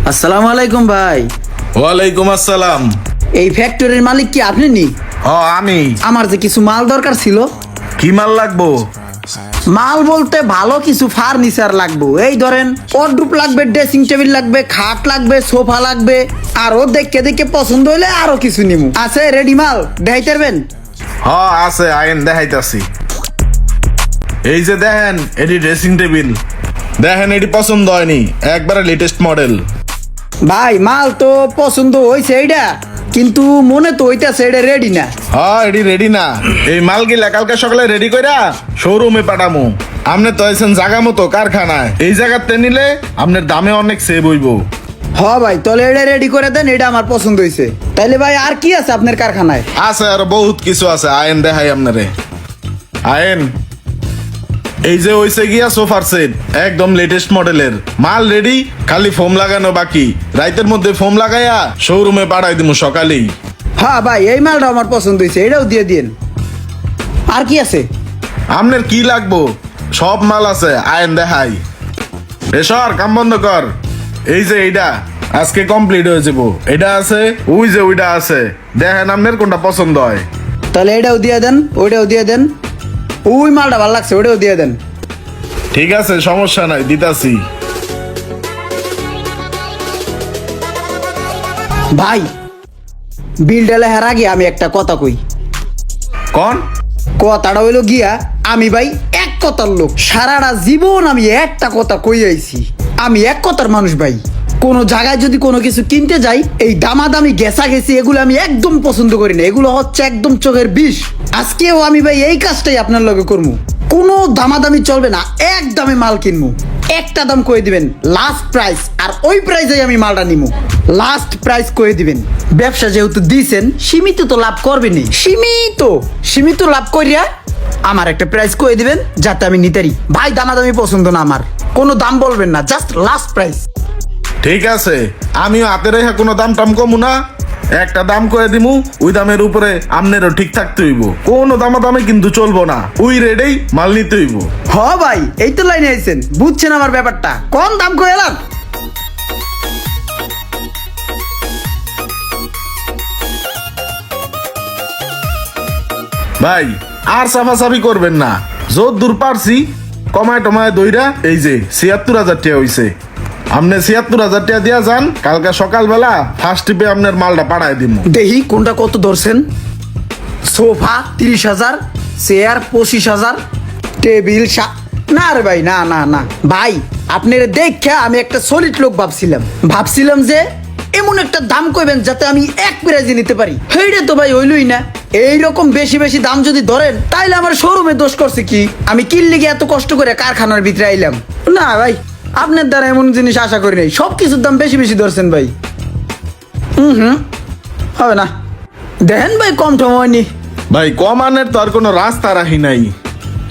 আসসালামু আলাইকুম ভাই। ওয়ালাইকুম আসসালাম। এই ফ্যাক্টরির মালিক কি আপনি নি? আমি। আমার যে কিছু মাল দরকার ছিল। কি মাল লাগবো? মাল বলতে ভালো কিছু ফার্নিচার লাগবে। এই ধরেন ওয়ার্ডরোব লাগবে, ড্রেসিং টেবিল লাগবে, খাট লাগবে, সোফা লাগবে। আরো দেখে দেখে পছন্দ হইলে আরো কিছু নিমু। আছে রেডি মাল দেখাইতে পারবেন? আছে, আইন দেখাইতাছি। এই যে দেখেন, এটি ড্রেসিং টেবিল। দেখেন, এটি পছন্দ হয়নি, একবারে লেটেস্ট মডেল। ভাই মাল তো পছন্দ হইছে এইটা, কিন্তু মনে তো হইতাছে এটা রেডি না। এটি রেডি না। এই মাল গিলা কালকে সকালে রেডি কইরা শোরুমে পাঠামু। আপনি তো আছেন জায়গা মতো কারখানায়, এই জায়গাতে নিলে আপনার দামে অনেক সেভ হইব। ভাই তাহলে এটা রেডি করে দেন, এটা আমার পছন্দ হইছে। তাইলে ভাই আর কি আছে আপনার কারখানায়? আছে আর বহুত কিছু আছে, আইন দেখাই আপনারে। আইন, এই যে হইছে গিয়া সোফার সেট, একদম লেটেস্ট মডেলের মাল রেডি, খালি ফোম লাগানো বাকি। রাইতের মধ্যে ফোম লাগাইয়া শোরুমে পাঠাই দিমু সকালেই। ভাই এই মালটা আমার পছন্দ হইছে, এটাও দিয়ে দিন। আর কি আছে? আপনার কি লাগবো? সব মাল আছে, আইন দেখাই। এসর কাম বন্ধ কর। এই যে এইটা আজকে কমপ্লিট হয়ে যাবো। এটা আছে, ওই যে ওইটা আছে, দেখেন আপনার কোনটা পছন্দ হয়। তাহলে এটাও দিয়ে দেন, ওইটাও দিয়ে দেন। ওই মালটা ভালো লাগছে, ওটাও দিয়ে দেন। ঠিক আছে, সমস্যা নাই, দিতাছি। ভাই বিল ডেলে হের আগে আমি একটা কথা কই। কোন কথাটা হইলো গিয়া, আমি ভাই এক কথার লোক। সারাটা জীবন আমি একটা কথা কই আইছি, আমি এক কথার মানুষ ভাই। কোনো জায়গায় যদি কোনো কিছু কিনতে যাই, এই দামাদামি গেছা গেছি এগুলো আমি একদম পছন্দ করি না। এগুলো হচ্ছে একদম চোখের বিষ। আজকেও আমি ভাই এই কাজটাই আপনার লগে করবো। কোনো দামাদামি চলবে না, এক দামে মাল কিনবো। একটা দাম কয়ে দিবেন লাস্ট প্রাইস, আর ওই প্রাইসে আমি মালটা নিবো। লাস্ট প্রাইস কয়ে দিবেন। ব্যবসা যেহেতু দিয়েছেন, সীমিত তো লাভ করবেনই। সীমিত লাভ করিয়া আমার একটা প্রাইস কয়ে দিবেন, যাতে আমি নিতেরি। ভাই দামাদামি পছন্দ না আমার, কোনো দাম বলবেন না, জাস্ট লাস্ট প্রাইস। ঠিক আছে, আমিও হাতে রেখা কোনো দাম টাম কমু না, একটা দাম করে দিমু। ওই দামের উপরে আমনেরও ঠিক থাকতে হইব, কোনো দামে কিন্তু চলবো না। ওই রেডেই মাল নিতে হইব। ভাই এই তো লাইনে আইছেন, বুঝছেন আমার ব্যাপারটা। কোন দাম কয়ে এলাম? ভাই আর সাফাসাফি করবেন না, যত দূর পারছি কমায় টমায় দইরা এই যে ৭৬,০০০ টাকা হইছে। আপনি ৭৬,০০০ টাকা দিয়া যান, কালকে সকালবেলা ফার্স্ট টিপে আপনার মালটা পাঠায় দিব। দেখি কোনটা কত ধরছেন। সোফা ৩০,০০০, চেয়ার ২৫,০০০, টেবিল না রে ভাই, না না না ভাই, আপনার দেখা আমি একটা সলিড লোক ভাবছিলাম যে এমন একটা দাম কইবেন যাতে আমি এক প্রাইজে নিতে পারি। সেইটা তো ভাই হইলই না। এইরকম বেশি বেশি দাম যদি ধরেন, তাইলে আমার শোরুমে দোষ করছে কি? আমি কিনলে গিয়ে এত কষ্ট করে কারখানার ভিতরে আইলাম না ভাই। আপনার দ্বারা এমন জিনিস আশা করি নাই, সবকিছুর দাম বেশি বেশি ধরছেন ভাই। হবে না, দেখেন ভাই কম টম হয়নি। ভাই কমানের তো আর কোনো রাস্তা রাখি নাই,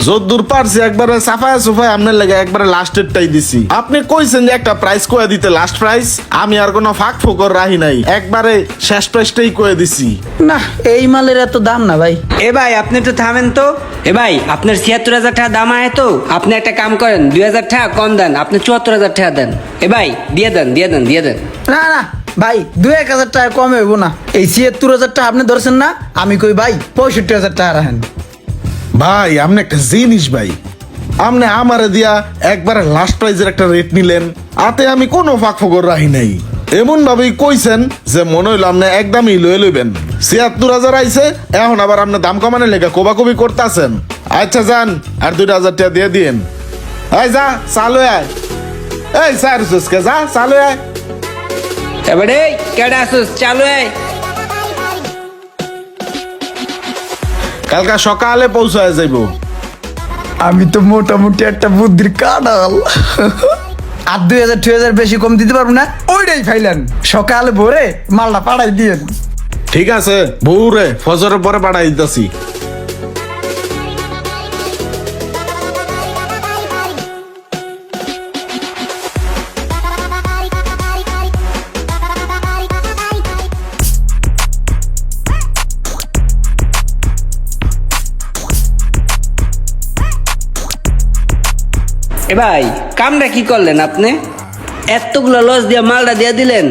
যত দূর পারছি একবারে সাফায় সুফায় আপনার লেগে একবারে লাস্টেরটাই দিছি। আপনি কইছেন যে একটা প্রাইস কয়ে দিতে, লাস্ট প্রাইস। আমি আর কোনো ফাঁক ফোকর রাখি নাই, একবারে শেষ প্রাইসটাই কয়ে দিছি। না এই মালের এত দাম না ভাই। এ ভাই আপনি একটু থামেন তো। এ ভাই আপনার ৭৬,০০০ টাকা দাম আয় তো, আপনি একটা কাম করেন, ২,০০০ টাকা কম দেন, আপনি ৭৪,০০০ টাকা দেন। এ ভাই দিয়ে দেন। না না ভাই, ২-১,০০০ টাকা কমে হইব না। এই ৭৬,০০০ টাকা আপনি ধরছেন না, আমি কই ভাই ৬৫,০০০ টাকা রাখেন। ভাই আপনি একটা জিনিস ভাই, আপনি আমারে দিয়া একবারে লাস্ট প্রাইজের একটা রেট নিলেন, আতে আমি কোনো ফাঁক ফোকর রাখি নাই। এমন ভাবেই কইছেন যে মনে হইলো আপনি একদমই লয়ে লইবেন। ৭৬,০০০ আইছে, এখন আবার আপনি দাম কমানোর লেগে কোবাকুবি করতেছেন। আচ্ছা যান, আর ২,০০০ টাকা দিয়ে দিন। এই যা চালু আয়, এই স্যার সুস্কে যা চালু আয়। এবারে কেডা আসুস চালু আয়। কালকা সকালে পৌঁছায় যাইব। আমি তো মোটামুটি একটা বুদ্ধির কাঁঠাল। আর ২,০০০-২,০০০ বেশি কম দিতে পারবো না, ওইটাই ফাইলেন। সকালে ভোরে মালটা পাঠাই দিয়েন। ঠিক আছে, বউরে ফজরের পরে পাঠাই দিতেছি। এ ভাই কামটা কি করলেন আপনি? এতগুলো লস দিয়ে মালটা দিয়ে দিলেন।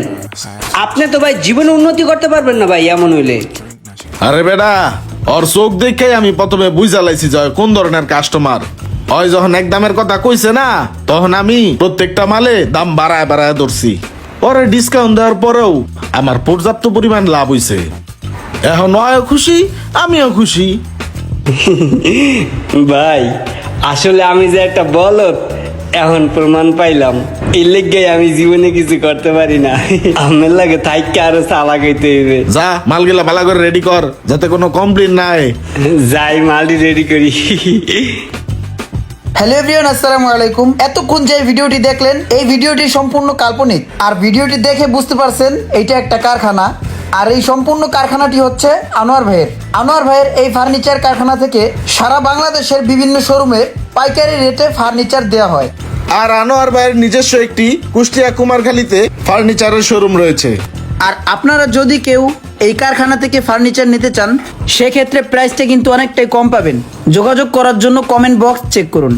আপনি তো ভাই জীবনে উন্নতি করতে পারবেন না ভাই এমন হইলে। আরে বেটা, ওর চোখ দেখে আমি প্রথমে বুঝা লাইছি যে কোন ধরনের কাস্টমার। ওই যখন এক দামের কথা কইছে না, তখন আমি প্রত্যেকটা মালে দাম বাড়ায় বাড়ায় ধরছি। পরে ডিসকাউন্ট দেওয়ার পরেও আমার পর্যাপ্ত পরিমাণ লাভ হইছে। এখন ওয়ও খুশি, আমিও খুশি। ভাই আসলে আমি যে একটা বলদ এখন প্রমাণ পাইলাম। এই লেগে আমি জীবনে কিছু করতে পারি না। আমার লাগে থাইকে আরো চালাক হইতে হইবে। যা মালগুলা ভালো করে রেডি কর, যাতে কোনো কমপ্লেন নাই। যাই মালটি রেডি করি। হ্যালো এভরিওয়ান, আসসালামু আলাইকুম। এতক্ষণ যে ভিডিওটি দেখলেন, এই ভিডিওটি সম্পূর্ণ কাল্পনিক। আর ভিডিওটি দেখে বুঝতে পারছেন এইটা একটা কারখানা। আর এই সম্পূর্ণ কারখানাটি হচ্ছে আনোয়ার ভাইয়ের এই ফার্নিচার কারখানা থেকে সারা বাংলাদেশের বিভিন্ন শোরুমে পাইকারি রেটে ফার্নিচার দেওয়া হয়। আর আনোয়ার ভাইয়ের নিজস্ব একটি কুষ্টিয়া কুমারখালীতে ফার্নিচারের শোরুম রয়েছে। আর আপনারা যদি কেউ এই কারখানা থেকে ফার্নিচার নিতে চান, সেক্ষেত্রে প্রাইসটা কিন্তু অনেকটাই কম পাবেন। যোগাযোগ করার জন্য কমেন্ট বক্স চেক করুন।